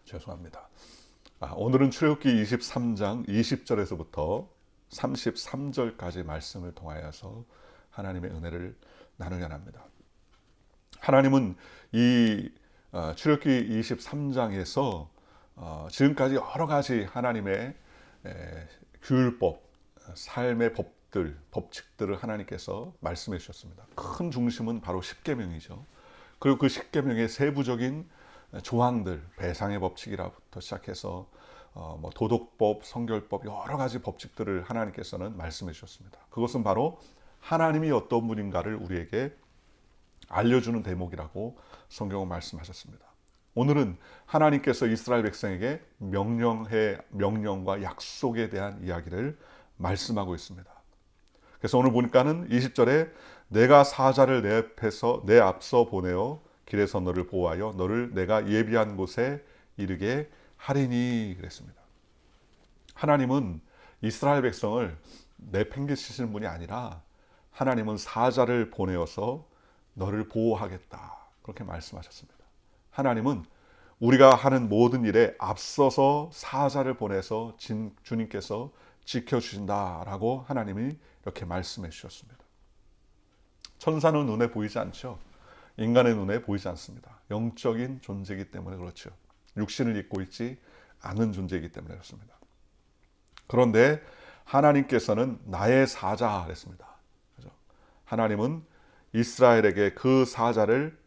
죄송합니다. 오늘은 출애굽기 23장 20절에서부터 33절까지 말씀을 통하여서 하나님의 은혜를 나누려 합니다. 하나님은 이 출애굽기 23장에서 지금까지 여러 가지 하나님의 규율법, 삶의 법들, 법칙들을 하나님께서 말씀해 주셨습니다. 큰 중심은 바로 십계명이죠. 그리고 그 십계명의 세부적인 조항들, 배상의 법칙이라부터 시작해서 도덕법, 성결법 여러 가지 법칙들을 하나님께서는 말씀해 주셨습니다. 그것은 바로 하나님이 어떤 분인가를 우리에게 알려주는 대목이라고 성경은 말씀하셨습니다. 오늘은 하나님께서 이스라엘 백성에게 명령과 약속에 대한 이야기를 말씀하고 있습니다. 그래서 오늘 보니까는 20절에 내가 사자를 내 앞서 보내어 길에서 너를 보호하여 너를 내가 예비한 곳에 이르게 하리니 그랬습니다. 하나님은 이스라엘 백성을 내팽개치시는 분이 아니라 하나님은 사자를 보내어서 너를 보호하겠다 그렇게 말씀하셨습니다. 하나님은 우리가 하는 모든 일에 앞서서 사자를 보내서 주님께서 지켜주신다라고 하나님이 이렇게 말씀해 주셨습니다. 천사는 눈에 보이지 않죠. 인간의 눈에 보이지 않습니다. 영적인 존재이기 때문에 그렇죠. 육신을 입고 있지 않은 존재이기 때문에 그렇습니다. 그런데 하나님께서는 나의 사자 그랬습니다. 그렇죠? 하나님은 이스라엘에게 그 사자를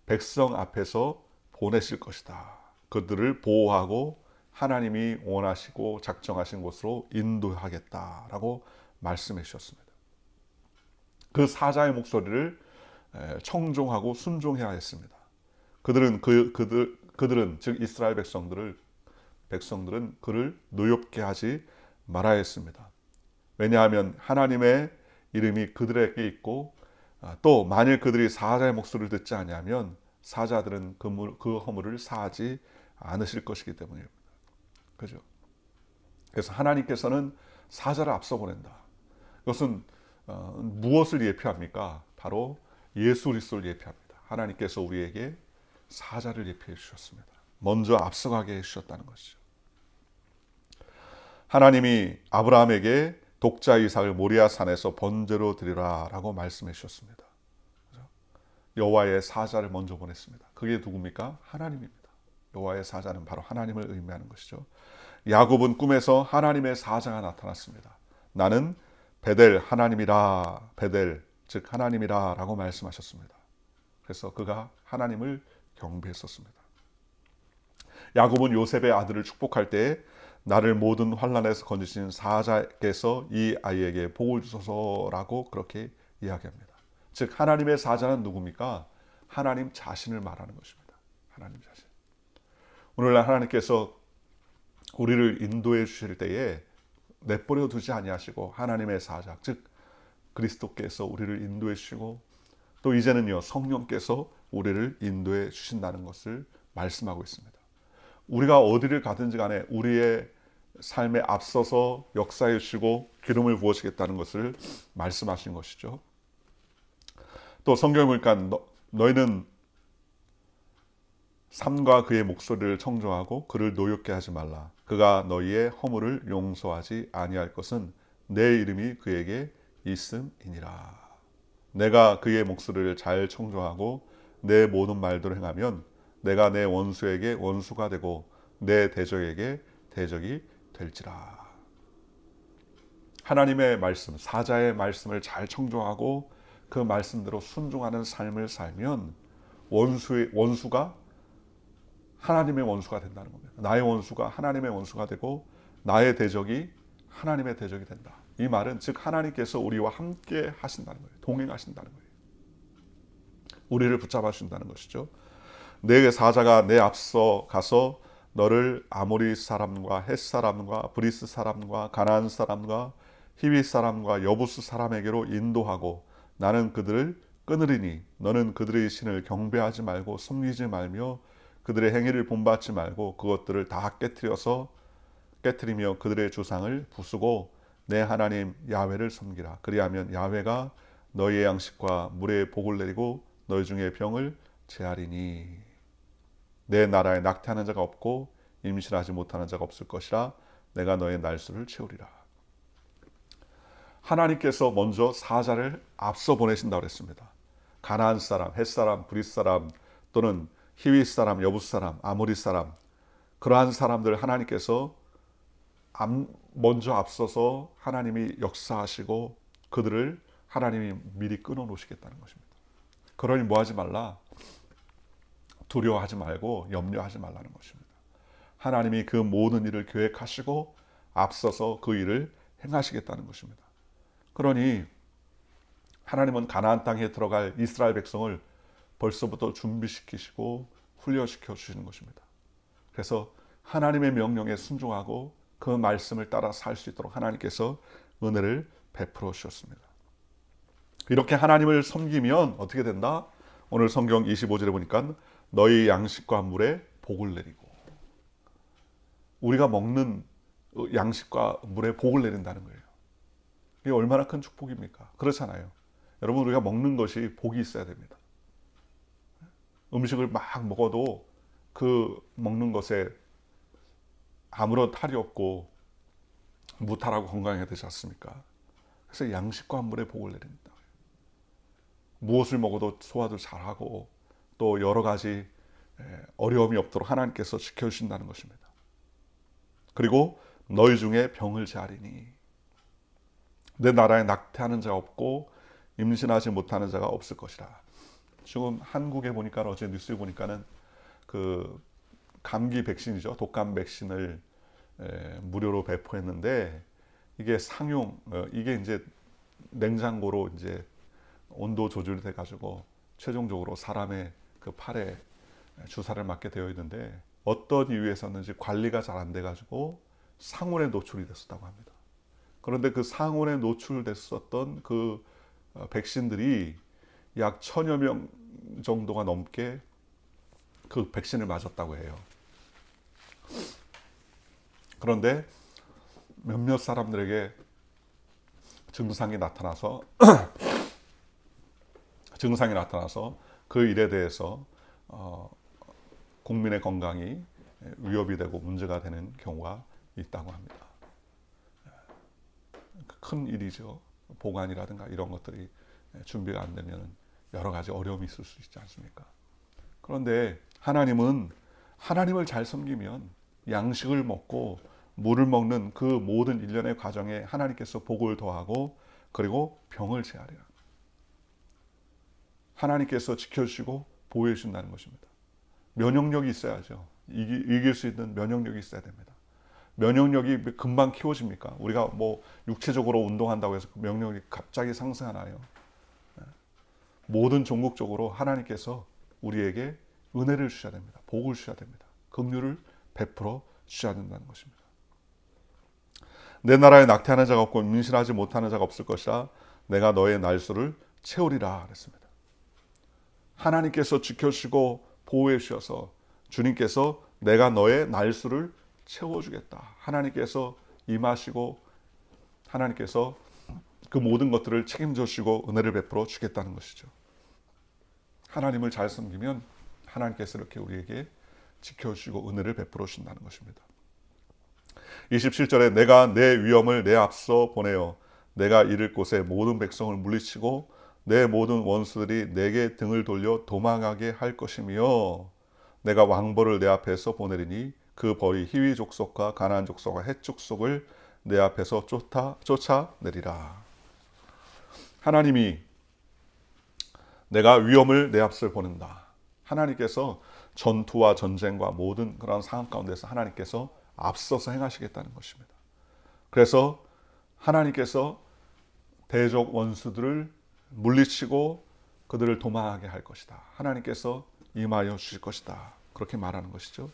백성 앞에서 보내실 것이다. 그들을 보호하고 하나님이 원하시고 작정하신 곳으로 인도하겠다라고 말씀해 주셨습니다. 그 사자의 목소리를 청종하고 순종해야 했습니다. 그들은 즉 이스라엘 백성들은 그를 노엽게 하지 말아야 했습니다. 왜냐하면 하나님의 이름이 그들에게 있고 또 만일 그들이 사자의 목소리를 듣지 아니하면 사자들은 그 허물을 사하지 않으실 것이기 때문입니다. 그죠? 그래서 하나님께서는 사자를 앞서 보낸다. 이것은 무엇을 예표합니까? 바로 예수 그리스도를 예표합니다. 하나님께서 우리에게 사자를 예표해 주셨습니다. 먼저 앞서가게 해 주셨다는 것이죠. 하나님이 아브라함에게 독자 이삭을 모리아 산에서 번제로 드리라라고 말씀해 주셨습니다. 여호와의 사자를 먼저 보냈습니다. 그게 누굽니까? 하나님입니다. 여호와의 사자는 바로 하나님을 의미하는 것이죠. 야곱은 꿈에서 하나님의 사자가 나타났습니다. 나는 베델 하나님이라 베델 즉 하나님이라 라고 말씀하셨습니다. 그래서 그가 하나님을 경배했었습니다. 야곱은 요셉의 아들을 축복할 때에 나를 모든 환난에서 건지신 사자께서 이 아이에게 복을 주소서라고 그렇게 이야기합니다. 즉 하나님의 사자는 누굽니까? 하나님 자신을 말하는 것입니다. 하나님 자신. 오늘날 하나님께서 우리를 인도해 주실 때에 내버려 두지 아니하시고 하나님의 사자 즉 그리스도께서 우리를 인도해 주시고 또 이제는요 성령께서 우리를 인도해 주신다는 것을 말씀하고 있습니다. 우리가 어디를 가든지 간에 우리의 삶에 앞서서 역사해 주시고 기름을 부어주겠다는 것을 말씀하신 것이죠. 또 성경에 보니까 너희는 삶과 그의 목소리를 청종하고 그를 노엽게 하지 말라. 그가 너희의 허물을 용서하지 아니할 것은 내 이름이 그에게 있음이니라. 내가 그의 목소리를 잘 청종하고 내 모든 말대로 행하면 내가 내 원수에게 원수가 되고 내 대적에게 대적이 될지라. 하나님의 말씀, 사자의 말씀을 잘 청종하고 그 말씀대로 순종하는 삶을 살면 원수가 하나님의 원수가 된다는 겁니다. 나의 원수가 하나님의 원수가 되고 나의 대적이 하나님의 대적이 된다. 이 말은 즉 하나님께서 우리와 함께 하신다는 거예요. 동행하신다는 거예요. 우리를 붙잡아 주신다는 것이죠. 내 사자가 내 앞서 가서 너를 아모리 사람과 헷 사람과 브리스 사람과 가나안 사람과 히윗 사람과 여부스 사람에게로 인도하고 나는 그들을 끊으리니 너는 그들의 신을 경배하지 말고 섬기지 말며 그들의 행위를 본받지 말고 그것들을 다 깨뜨리며 그들의 조상을 부수고 내 하나님 야훼를 섬기라. 그리하면 야훼가 너희의 양식과 물에 복을 내리고 너희 중에 병을 제하리니 내 나라에 낙태하는 자가 없고 임신하지 못하는 자가 없을 것이라 내가 너의 날수를 채우리라. 하나님께서 먼저 사자를 앞서 보내신다고 했습니다. 가나안 사람, 헷 사람, 브릿 사람 또는 히윗 사람, 여붓 사람, 아모리 사람, 그러한 사람들 하나님께서 먼저 앞서서 하나님이 역사하시고 그들을 하나님이 미리 끊어 놓으시겠다는 것입니다. 그러니 뭐하지 말라? 두려워하지 말고 염려하지 말라는 것입니다. 하나님이 그 모든 일을 계획하시고 앞서서 그 일을 행하시겠다는 것입니다. 그러니 하나님은 가나안 땅에 들어갈 이스라엘 백성을 벌써부터 준비시키시고 훈련시켜 주시는 것입니다. 그래서 하나님의 명령에 순종하고 그 말씀을 따라 살 수 있도록 하나님께서 은혜를 베풀어 주셨습니다. 이렇게 하나님을 섬기면 어떻게 된다? 오늘 성경 25절에 보니까 너희 양식과 물에 복을 내리고, 우리가 먹는 양식과 물에 복을 내린다는 거예요. 이게 얼마나 큰 축복입니까? 그렇잖아요. 여러분, 우리가 먹는 것이 복이 있어야 됩니다. 음식을 막 먹어도 그 먹는 것에 아무런 탈이 없고 무탈하고 건강해야 되지 않습니까? 그래서 양식과 물에 복을 내립니다. 무엇을 먹어도 소화도 잘하고 또 여러 가지 어려움이 없도록 하나님께서 지켜주신다는 것입니다. 그리고 너희 중에 병을 제하리니 내 나라에 낙태하는 자가 없고 임신하지 못하는 자가 없을 것이라. 지금 한국에 보니까 어제 뉴스에 보니까는 그 감기 백신이죠. 독감 백신을 무료로 배포했는데 이게 상용, 이게 이제 냉장고로 이제 온도 조절이 돼가지고 최종적으로 사람의 그 팔에 주사를 맞게 되어 있는데 어떤 이유에서는지 관리가 잘 안 돼가지고 상온에 노출이 됐었다고 합니다. 그런데 그 상온에 노출됐었던 그 백신들이 약 1000여 명 정도가 넘게 그 백신을 맞았다고 해요. 그런데 몇몇 사람들에게 증상이 나타나서 그 일에 대해서 국민의 건강이 위협이 되고 문제가 되는 경우가 있다고 합니다. 큰 일이죠. 보관이라든가 이런 것들이 준비가 안 되면 여러 가지 어려움이 있을 수 있지 않습니까? 그런데 하나님은 하나님을 잘 섬기면 양식을 먹고 물을 먹는 그 모든 일련의 과정에 하나님께서 복을 더하고 그리고 병을 제하리라. 하나님께서 지켜주시고 보호해 주신다는 것입니다. 면역력이 있어야죠. 이길 수 있는 면역력이 있어야 됩니다. 면역력이 금방 키워집니까? 우리가 뭐 육체적으로 운동한다고 해서 그 면역력이 갑자기 상승하나요? 모든 종국적으로 하나님께서 우리에게 은혜를 주셔야 됩니다. 복을 주셔야 됩니다. 긍휼을 베풀어 주셔야 된다는 것입니다. 내 나라에 낙태하는 자가 없고 임신하지 못하는 자가 없을 것이라 내가 너의 날수를 채우리라 그랬습니다. 하나님께서 지켜주시고 보호해 주셔서 주님께서 내가 너의 날수를 채워주겠다. 하나님께서 임하시고 하나님께서 그 모든 것들을 책임져 주시고 은혜를 베풀어 주겠다는 것이죠. 하나님을 잘 섬기면 하나님께서 이렇게 우리에게 지켜주시고 은혜를 베풀어 주신다는 것입니다. 27절에 내가 내 위엄을 내 앞서 보내어 내가 이를 곳에 모든 백성을 물리치고 내 모든 원수들이 내게 등을 돌려 도망하게 할 것이며 내가 왕벌을 내 앞에서 보내리니 그 벌이 히위 족속과 가나안 족속과 헷 족속을 내 앞에서 쫓아내리라. 하나님이 내가 위엄을 내 앞을 보낸다. 하나님께서 전투와 전쟁과 모든 그런 상황 가운데서 하나님께서 앞서서 행하시겠다는 것입니다. 그래서 하나님께서 대적 원수들을 물리치고 그들을 도망하게 할 것이다. 하나님께서 임하여 주실 것이다. 그렇게 말하는 것이죠.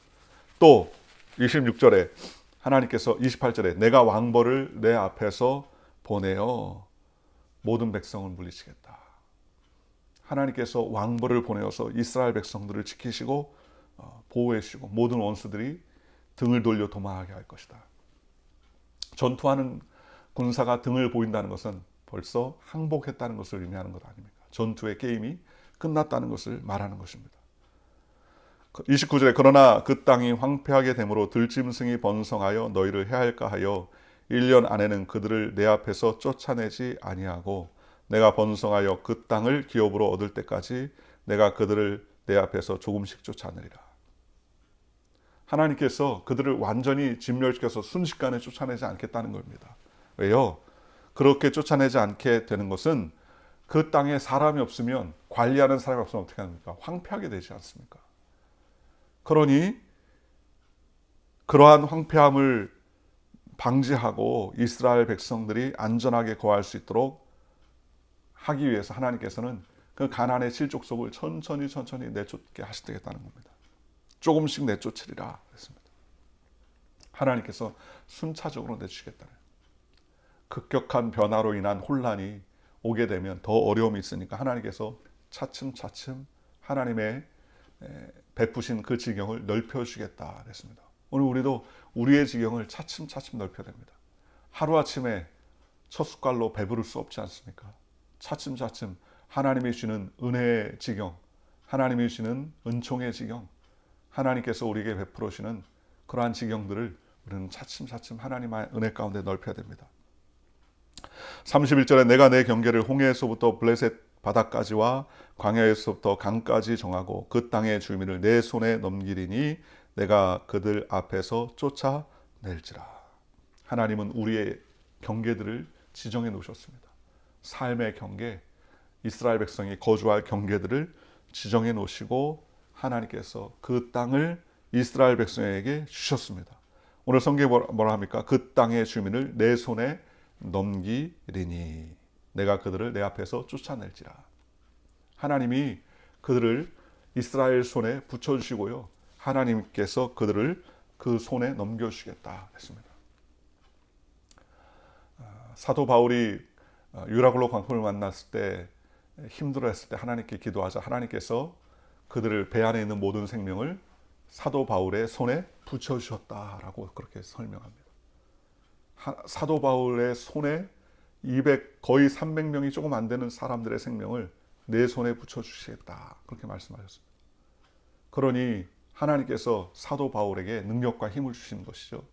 또 26절에 하나님께서 28절에 내가 왕벌을 내 앞에서 보내어 모든 백성을 물리치겠다. 하나님께서 왕벌을 보내어서 이스라엘 백성들을 지키시고 보호해 주시고 모든 원수들이 등을 돌려 도망하게 할 것이다. 전투하는 군사가 등을 보인다는 것은 벌써 항복했다는 것을 의미하는 것 아닙니까? 전투의 게임이 끝났다는 것을 말하는 것입니다. 29절에 그러나 그 땅이 황폐하게 되므로 들짐승이 번성하여 너희를 해할까 하여 1년 안에는 그들을 내 앞에서 쫓아내지 아니하고 내가 번성하여 그 땅을 기업으로 얻을 때까지 내가 그들을 내 앞에서 조금씩 쫓아내리라. 하나님께서 그들을 완전히 진멸시켜서 순식간에 쫓아내지 않겠다는 겁니다. 왜요? 그렇게 쫓아내지 않게 되는 것은 그 땅에 사람이 없으면, 관리하는 사람이 없으면 어떻게 합니까? 황폐하게 되지 않습니까? 그러니 그러한 황폐함을 방지하고 이스라엘 백성들이 안전하게 거할 수 있도록 하기 위해서 하나님께서는 그 가나안의 칠족속을 천천히 내쫓게 하시겠다는 겁니다. 조금씩 내쫓으리라 그랬습니다. 하나님께서 순차적으로 내주시겠다는, 급격한 변화로 인한 혼란이 오게 되면 더 어려움이 있으니까 하나님께서 차츰차츰 하나님의 베푸신 그 지경을 넓혀주시겠다 그랬습니다. 오늘 우리도 우리의 지경을 차츰차츰 넓혀야 됩니다. 하루아침에 첫 숟갈로 배부를 수 없지 않습니까? 차츰차츰 하나님이 주시는 은혜의 지경, 하나님이 주시는 은총의 지경, 하나님께서 우리에게 베풀어 주시는 그러한 지경들을 우리는 차츰차츰 하나님의 은혜 가운데 넓혀야 됩니다. 31절에 내가 내 경계를 홍해에서부터 블레셋 바다까지와 광야에서부터 강까지 정하고 그 땅의 주민을 내 손에 넘기리니 내가 그들 앞에서 쫓아낼지라. 하나님은 우리의 경계들을 지정해 놓으셨습니다. 삶의 경계, 이스라엘 백성이 거주할 경계들을 지정해 놓으시고 하나님께서 그 땅을 이스라엘 백성에게 주셨습니다. 오늘 성경에 뭐라 합니까? 그 땅의 주민을 내 손에 넘기리니 내가 그들을 내 앞에서 쫓아낼지라. 하나님이 그들을 이스라엘 손에 붙여주시고요, 하나님께서 그들을 그 손에 넘겨주시겠다 했습니다. 사도 바울이 유라굴로 광풍을 만났을 때, 힘들어했을 때 하나님께 기도하자 하나님께서 그들을 배 안에 있는 모든 생명을 사도 바울의 손에 붙여주셨다라고 그렇게 설명합니다. 사도 바울의 손에 거의 300명이 조금 안 되는 사람들의 생명을 내 손에 붙여주시겠다 그렇게 말씀하셨습니다. 그러니 하나님께서 사도 바울에게 능력과 힘을 주시는 것이죠.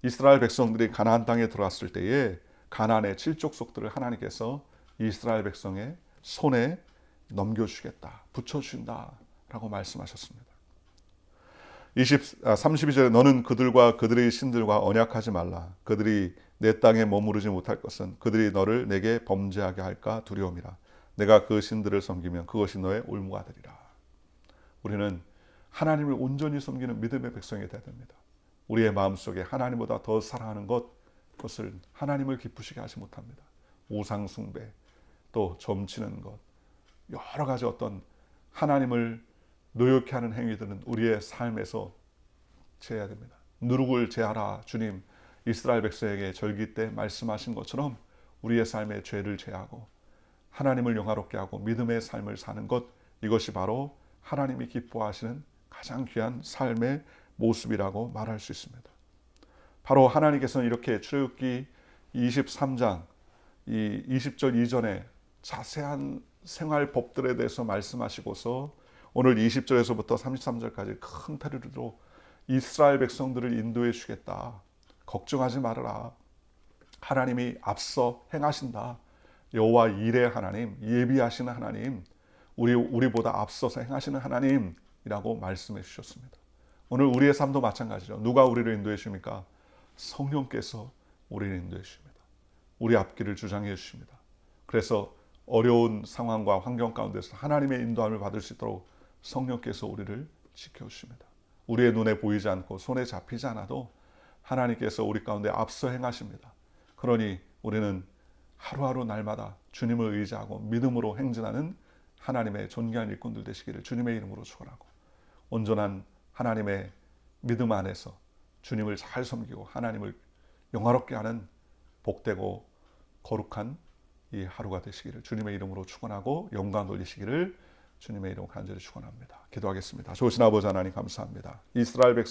이스라엘 백성들이 가나안 땅에 들어왔을 때에 가나안의 칠족속들을 하나님께서 이스라엘 백성의 손에 넘겨주시겠다, 붙여주신다라고 말씀하셨습니다. 32절에 너는 그들과 그들의 신들과 언약하지 말라. 그들이 내 땅에 머무르지 못할 것은 그들이 너를 내게 범죄하게 할까 두려움이라. 내가 그 신들을 섬기면 그것이 너의 올무가 되리라. 우리는 하나님을 온전히 섬기는 믿음의 백성이 되어야 됩니다. 우리의 마음속에 하나님보다 더 사랑하는 그것을 하나님을 기쁘시게 하지 못합니다. 우상 숭배, 또 점치는 것, 여러 가지 어떤 하나님을 노엽게 하는 행위들은 우리의 삶에서 제해야 됩니다. 누룩을 제하라. 주님 이스라엘 백성에게 절기 때 말씀하신 것처럼 우리의 삶의 죄를 제하고 하나님을 영화롭게 하고 믿음의 삶을 사는 것, 이것이 바로 하나님이 기뻐하시는 가장 귀한 삶의 모습이라고 말할 수 있습니다. 바로 하나님께서는 이렇게 출애굽기 23장 이 20절 이전에 자세한 생활 법들에 대해서 말씀하시고서 오늘 20절에서부터 33절까지 큰 테두리로 이스라엘 백성들을 인도해 주겠다. 걱정하지 말아라. 하나님이 앞서 행하신다. 여호와 일의 하나님, 예비하시는 하나님, 우리보다 앞서서 행하시는 하나님이라고 말씀해 주셨습니다. 오늘 우리의 삶도 마찬가지죠. 누가 우리를 인도해 주십니까? 성령께서 우리를 인도해 주십니다. 우리 앞길을 주장해 주십니다. 그래서 어려운 상황과 환경 가운데서 하나님의 인도함을 받을 수 있도록 성령께서 우리를 지켜주십니다. 우리의 눈에 보이지 않고 손에 잡히지 않아도 하나님께서 우리 가운데 앞서 행하십니다. 그러니 우리는 하루하루 날마다 주님을 의지하고 믿음으로 행진하는 하나님의 존귀한 일꾼들 되시기를 주님의 이름으로 축원하고, 온전한 하나님의 믿음 안에서 주님을 잘 섬기고 하나님을 영화롭게 하는 복되고 거룩한 이 하루가 되시기를 주님의 이름으로 축원하고 영광 돌리시기를 주님의 이름으로 간절히 축원합니다. 기도하겠습니다. 좋으신 아버지 하나님 감사합니다. 이스라엘 백성